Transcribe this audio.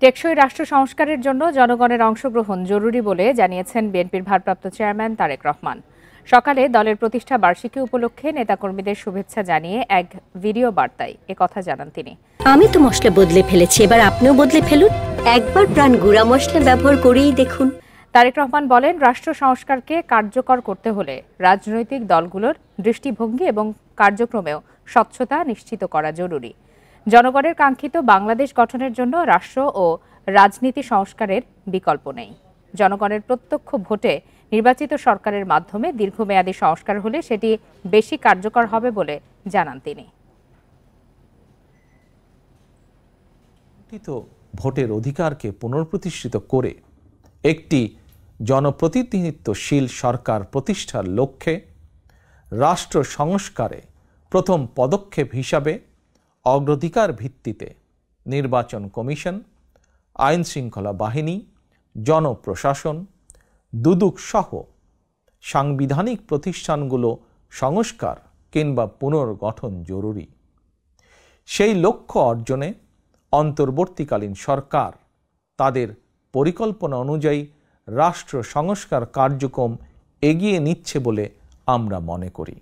টেকসই রাষ্ট্র সংস্কারের জন্য জনগণের অংশগ্রহণ জরুরি বলে জানিয়েছেন বিএনপির ভারপ্রাপ্ত চেয়ারম্যান তারেক রহমান। সকালে দলের প্রতিষ্ঠা বার্ষিকী উপলক্ষে নেতাকর্মীদের শুভেচ্ছা জানিয়ে এক ভিডিও বার্তায় একথা জানান তিনি। আমি তো মশলা বদলে ফেলেছি, এবার আপনিও বদলে ফেলুন। একবার প্রাণ গুঁড়া মশলা ব্যবহার করেই দেখুন। তারেক রহমান বলেন, রাষ্ট্র সংস্কারকে কার্যকর করতে হলে রাজনৈতিক দলগুলোর দৃষ্টিভঙ্গি এবং কার্যক্রমেও স্বচ্ছতা নিশ্চিত করা জরুরি। জনগণের কাঙ্ক্ষিত বাংলাদেশ গঠনের জন্য রাষ্ট্র ও রাজনীতি সংস্কারের বিকল্প নেই। জনগণের প্রত্যক্ষ ভোটে নির্বাচিত সরকারের মাধ্যমে দীর্ঘমেয়াদী সংস্কার হলে সেটি বেশি কার্যকর হবে বলে জানান তিনি। ভোটের অধিকারকে পুনঃপ্রতিষ্ঠিত করে একটি জনপ্রতিনিধিত্বশীল সরকার প্রতিষ্ঠার লক্ষ্যে রাষ্ট্র সংস্কারে প্রথম পদক্ষেপ হিসাবে অগ্রাধিকার ভিত্তিতে নির্বাচন কমিশন, আইন শৃঙ্খলা বাহিনী, জনপ্রশাসন, দুদক সহ সাংবিধানিক প্রতিষ্ঠানগুলো সংস্কার কিংবা পুনর্গঠন জরুরি। সেই লক্ষ্য অর্জনে অন্তর্বর্তীকালীন সরকার তাদের পরিকল্পনা অনুযায়ী রাষ্ট্র সংস্কার কার্যক্রম এগিয়ে নিচ্ছে বলে আমরা মনে করি।